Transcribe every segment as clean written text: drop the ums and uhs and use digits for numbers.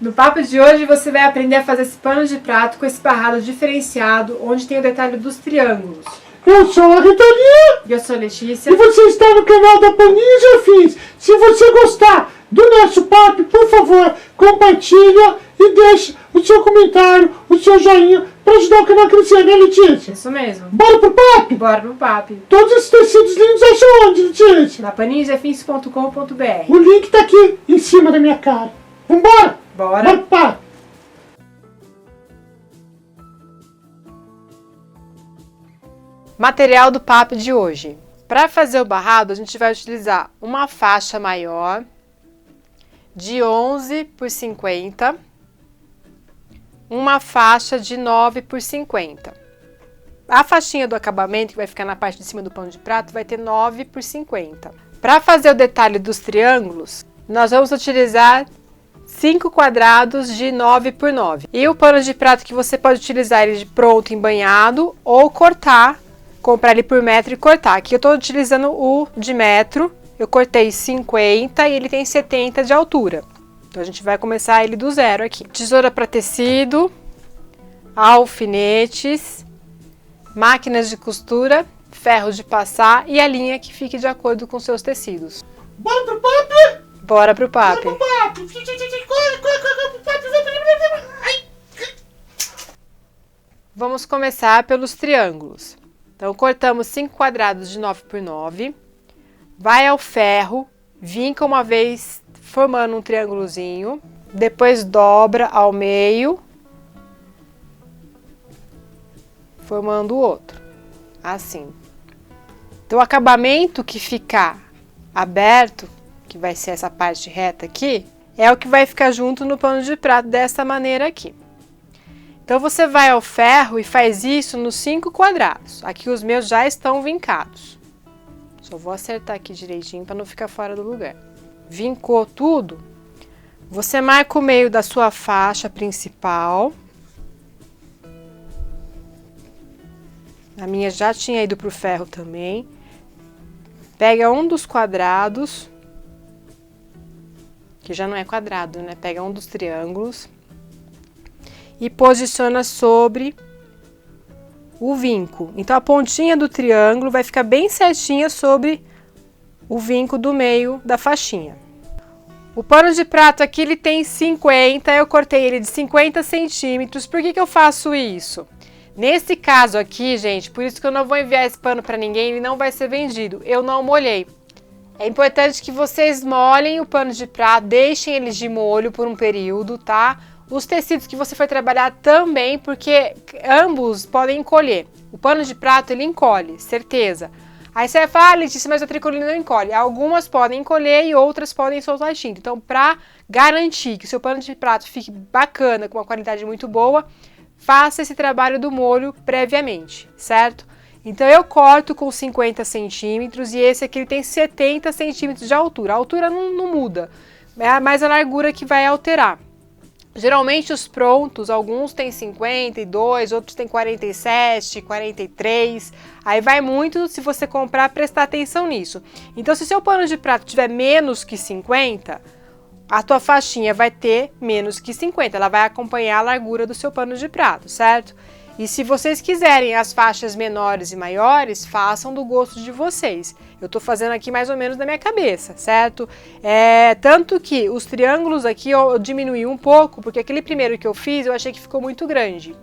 No papo de hoje você vai aprender a fazer esse pano de prato com esse barrado diferenciado, onde tem o detalhe dos triângulos. Eu sou a Ritalinha. E eu sou a Letícia. E você está no canal da Paninhos e Afins. Se você gostar do nosso papo, por favor, compartilha e deixe o seu comentário, o seu joinha, para ajudar o canal a crescer, né, Letícia? Isso mesmo. Bora pro papo? Bora pro papo. Todos esses tecidos lindos acham onde, Letícia? Na paninhosafins.com.br. O link tá aqui em cima da minha cara. Vambora? Bora. Bora pro papo. Material do papo de hoje. Para fazer o barrado, a gente vai utilizar uma faixa maior de 11 por 50, uma faixa de 9 por 50. A faixinha do acabamento, que vai ficar na parte de cima do pano de prato, vai ter 9 por 50. Para fazer o detalhe dos triângulos, nós vamos utilizar 5 quadrados de 9 por 9. E o pano de prato que você pode utilizar ele de pronto, embanhado, ou cortar, comprar ele por metro e cortar. Aqui eu estou utilizando o de metro, eu cortei 50 e ele tem 70 de altura. Então a gente vai começar ele do zero aqui. Tesoura para tecido, alfinetes, máquinas de costura, ferro de passar e a linha que fique de acordo com seus tecidos. Bora pro papo? Bora pro papo. Bora pro papo. Vamos começar pelos triângulos. Então, cortamos 5 quadrados de 9 por 9, vai ao ferro, vinca uma vez formando um triângulozinho, depois dobra ao meio, formando o outro, assim. Então, o acabamento que ficar aberto, que vai ser essa parte reta aqui, é o que vai ficar junto no pano de prato dessa maneira aqui. Então, você vai ao ferro e faz isso nos 5 quadrados. Aqui os meus já estão vincados. Só vou acertar aqui direitinho para não ficar fora do lugar. Vincou tudo, você marca o meio da sua faixa principal. A minha já tinha ido para o ferro também. Pega um dos quadrados, que já não é quadrado, né? Pega um dos triângulos e posiciona sobre o vinco. Então, a pontinha do triângulo vai ficar bem certinha sobre o vinco do meio da faixinha. O pano de prato aqui, ele tem 50, eu cortei ele de 50 centímetros. Por que eu faço isso? Nesse caso aqui, gente, por isso que eu não vou enviar esse pano para ninguém, ele não vai ser vendido. Eu não molhei. É importante que vocês molhem o pano de prato, deixem eles de molho por um período, tá? Os tecidos que você for trabalhar também, porque ambos podem encolher. O pano de prato, ele encolhe, certeza. Aí você vai falar, Letícia, mas a tricoline não encolhe. Algumas podem encolher e outras podem soltar tinta. Então, para garantir que o seu pano de prato fique bacana, com uma qualidade muito boa, faça esse trabalho do molho previamente, certo? Então, eu corto com 50 centímetros e esse aqui ele tem 70 centímetros de altura. A altura não muda, é mais a largura que vai alterar. Geralmente os prontos, alguns têm 52, outros têm 47, 43, aí vai muito se você comprar, prestar atenção nisso. Então, se o seu pano de prato tiver menos que 50, a tua faixinha vai ter menos que 50, ela vai acompanhar a largura do seu pano de prato, certo? E se vocês quiserem as faixas menores e maiores, façam do gosto de vocês. Eu tô fazendo aqui mais ou menos na minha cabeça, certo? Tanto que os triângulos aqui eu diminuí um pouco, porque aquele primeiro que eu fiz eu achei que ficou muito grande.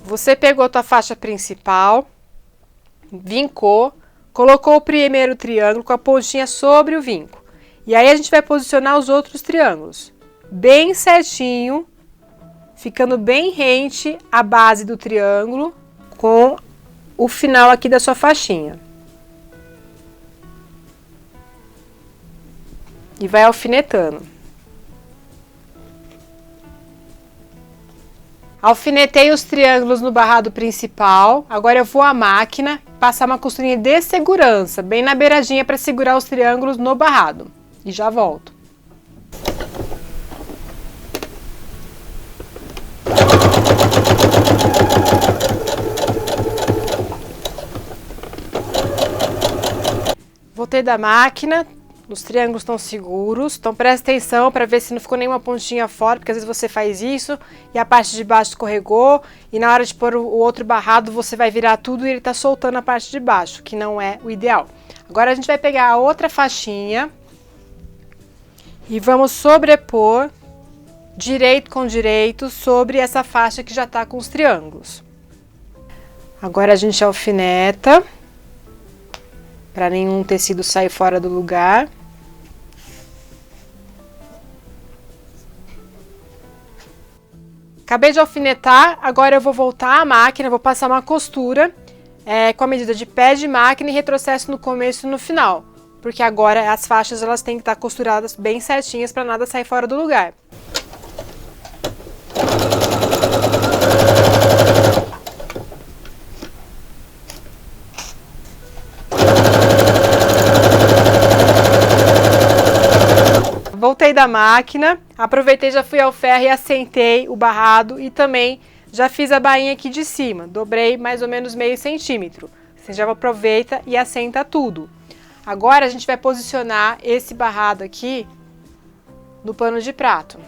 Você pegou a tua faixa principal, vincou, colocou o primeiro triângulo com a pontinha sobre o vinco. E aí a gente vai posicionar os outros triângulos, bem certinho, ficando bem rente à base do triângulo com o final aqui da sua faixinha. E vai alfinetando. Alfinetei os triângulos no barrado principal. Agora eu vou à máquina passar uma costurinha de segurança, bem na beiradinha para segurar os triângulos no barrado. E já volto. Voltei da máquina, Os triângulos estão seguros, então presta atenção para ver se não ficou nenhuma pontinha fora, porque às vezes você faz isso e a parte de baixo escorregou e na hora de pôr o outro barrado você vai virar tudo e ele está soltando a parte de baixo, que não é o ideal. Agora a gente vai pegar a outra faixinha e vamos sobrepor direito com direito sobre essa faixa que já está com os triângulos. Agora a gente alfineta para nenhum tecido sair fora do lugar. Acabei de alfinetar, agora eu vou voltar à máquina, vou passar uma costura com a medida de pé de máquina e retrocesso no começo e no final, porque agora as faixas elas têm que estar costuradas bem certinhas para nada sair fora do lugar. Voltei da máquina, aproveitei, já fui ao ferro e assentei o barrado e também já fiz a bainha aqui de cima, dobrei mais ou menos meio centímetro. Você já aproveita e assenta tudo. Agora a gente vai posicionar esse barrado aqui no pano de prato.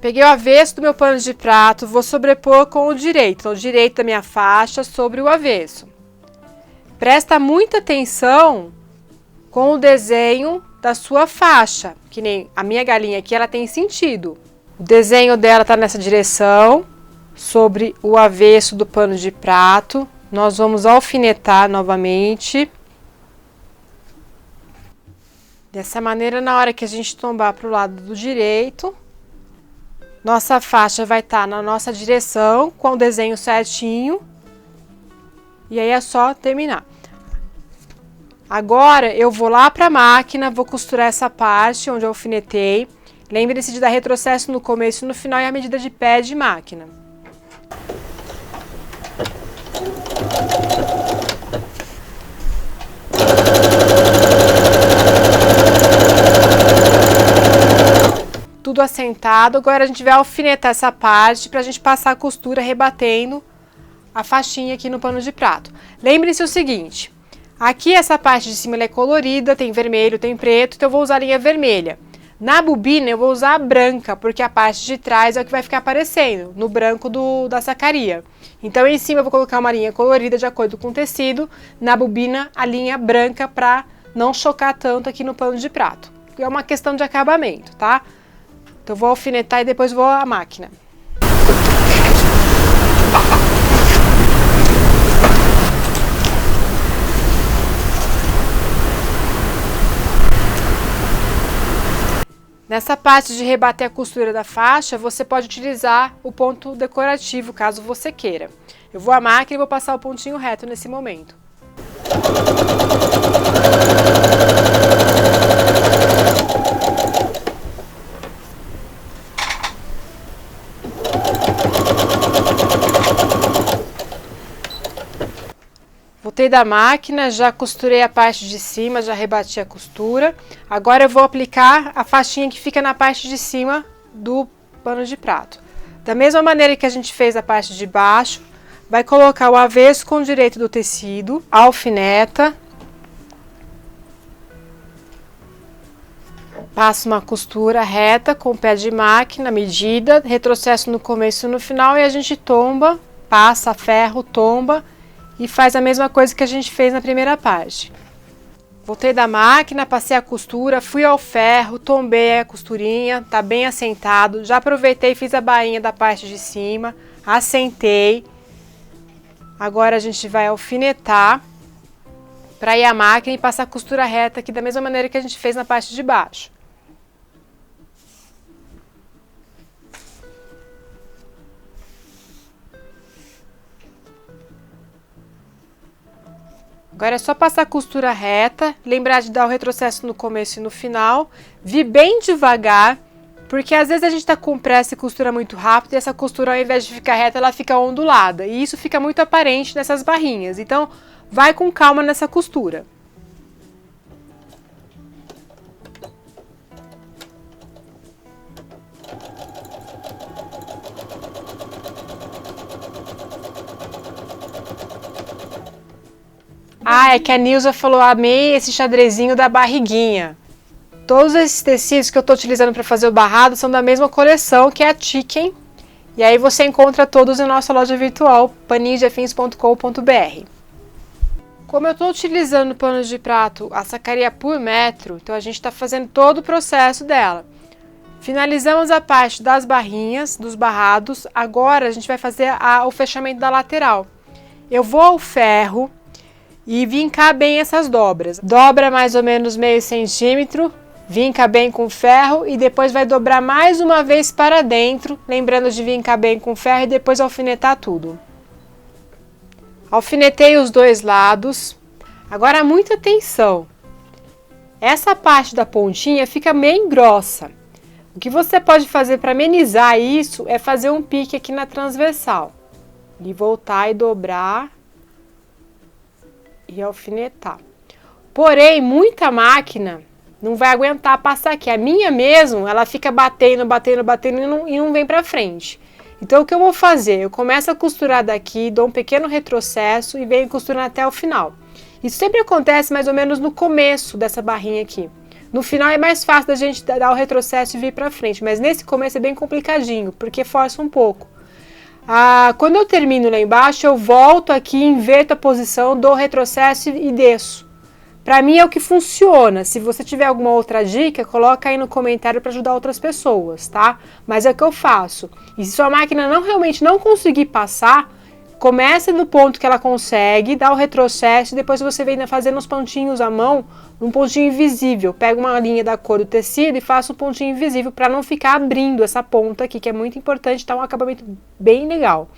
Peguei o avesso do meu pano de prato, vou sobrepor com o direito, então o direito da minha faixa sobre o avesso. Presta muita atenção com o desenho da sua faixa, que nem a minha galinha aqui, ela tem sentido. O desenho dela tá nessa direção, sobre o avesso do pano de prato. Nós vamos alfinetar novamente. Dessa maneira, na hora que a gente tombar para o lado do direito, nossa faixa vai estar na nossa direção, com o desenho certinho. E aí é só terminar. Agora eu vou lá para a máquina, vou costurar essa parte onde eu alfinetei. Lembre-se de dar retrocesso no começo e no final e a medida de pé de máquina. Tudo assentado, agora a gente vai alfinetar essa parte para a gente passar a costura rebatendo a faixinha aqui no pano de prato. Lembre-se o seguinte, aqui essa parte de cima ela é colorida, tem vermelho, tem preto, então eu vou usar a linha vermelha. Na bobina eu vou usar a branca, porque a parte de trás é o que vai ficar aparecendo, no branco da sacaria. Então em cima eu vou colocar uma linha colorida de acordo com o tecido, na bobina a linha branca para não chocar tanto aqui no pano de prato. É uma questão de acabamento, tá? Então eu vou alfinetar e depois vou à máquina. Nessa parte de rebater a costura da faixa, você pode utilizar o ponto decorativo, caso você queira. Eu vou à máquina e vou passar o pontinho reto nesse momento. Voltei da máquina, já costurei a parte de cima, já rebati a costura. Agora eu vou aplicar a faixinha que fica na parte de cima do pano de prato. Da mesma maneira que a gente fez a parte de baixo, vai colocar o avesso com o direito do tecido, alfineta. Passa uma costura reta com o pé de máquina, medida, retrocesso no começo e no final e a gente tomba, passa ferro, tomba. E faz a mesma coisa que a gente fez na primeira parte. Voltei da máquina, passei a costura, fui ao ferro, tombei a costurinha, tá bem assentado. Já aproveitei e fiz a bainha da parte de cima, assentei. Agora a gente vai alfinetar para ir à máquina e passar a costura reta aqui da mesma maneira que a gente fez na parte de baixo. Agora é só passar a costura reta, lembrar de dar o retrocesso no começo e no final, vir bem devagar, porque às vezes a gente tá com pressa e costura muito rápido e essa costura ao invés de ficar reta, ela fica ondulada, e isso fica muito aparente nessas barrinhas, então vai com calma nessa costura. Ah, é que a Nilza falou, amei esse xadrezinho da barriguinha. Todos esses tecidos que eu estou utilizando para fazer o barrado são da mesma coleção, que é a Chicken. E aí você encontra todos em nossa loja virtual, paninhosdeafins.com.br. Como eu estou utilizando pano de prato a sacaria por metro, então a gente está fazendo todo o processo dela. Finalizamos a parte das barrinhas, dos barrados, agora a gente vai fazer o fechamento da lateral. Eu vou ao ferro e vincar bem essas dobras. Dobra mais ou menos meio centímetro, vinca bem com ferro e depois vai dobrar mais uma vez para dentro, lembrando de vincar bem com ferro e depois alfinetar tudo. Alfinetei os dois lados. Agora muita atenção. Essa parte da pontinha fica meio grossa. O que você pode fazer para amenizar isso é fazer um pique aqui na transversal. E voltar e dobrar e alfinetar. Porém, muita máquina não vai aguentar passar aqui. A minha mesmo, ela fica batendo e não vem pra frente. Então, o que eu vou fazer? Eu começo a costurar daqui, dou um pequeno retrocesso e venho costurando até o final. Isso sempre acontece mais ou menos no começo dessa barrinha aqui. No final é mais fácil da gente dar o retrocesso e vir pra frente, mas nesse começo é bem complicadinho, porque força um pouco. Quando eu termino lá embaixo, eu volto aqui, inverto a posição, dou retrocesso e desço. Pra mim é o que funciona. Se você tiver alguma outra dica, coloca aí no comentário para ajudar outras pessoas, tá? Mas é o que eu faço. E se sua máquina realmente não conseguir passar, começa no ponto que ela consegue, dá o retrocesso e depois você vem fazendo os pontinhos à mão, um pontinho invisível. Pega uma linha da cor do tecido e faça um pontinho invisível para não ficar abrindo essa ponta aqui, que é muito importante, tá um acabamento bem legal.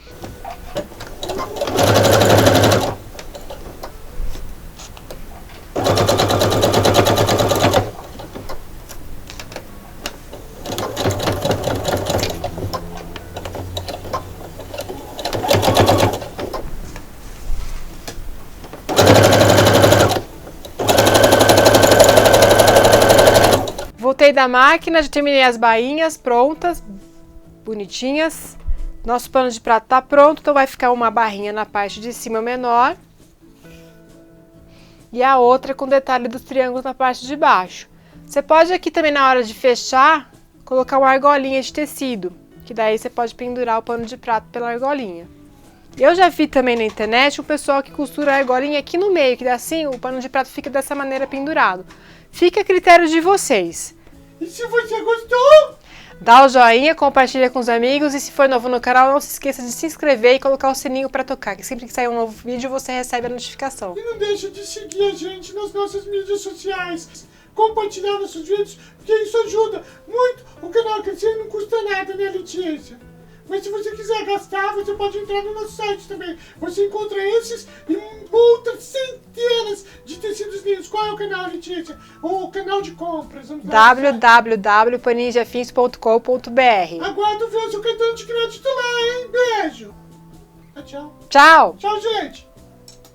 Voltei da máquina, já terminei as bainhas prontas, bonitinhas. Nosso pano de prato tá pronto, então vai ficar uma barrinha na parte de cima menor e a outra com detalhe dos triângulos na parte de baixo. Você pode aqui também, na hora de fechar, colocar uma argolinha de tecido, que daí você pode pendurar o pano de prato pela argolinha. Eu já vi também na internet o pessoal que costura a argolinha aqui no meio, que assim o pano de prato fica dessa maneira pendurado. Fica a critério de vocês. E se você gostou, dá o joinha, compartilha com os amigos e se for novo no canal, não se esqueça de se inscrever e colocar o sininho para tocar, que sempre que sair um novo vídeo você recebe a notificação. E não deixa de seguir a gente nas nossas mídias sociais, compartilhar nossos vídeos, porque isso ajuda muito o canal a crescer e não custa nada, né, Letícia? Mas se você quiser gastar, você pode entrar no nosso site também. Você encontra esses e outras centenas de tecidos lindos. Qual é o canal, Letícia? O canal de compras. www.paninhosdeafins.com.br. Aguardo ver o seu cartão de crédito lá, hein? Beijo. Tchau. Tchau. Tchau, gente.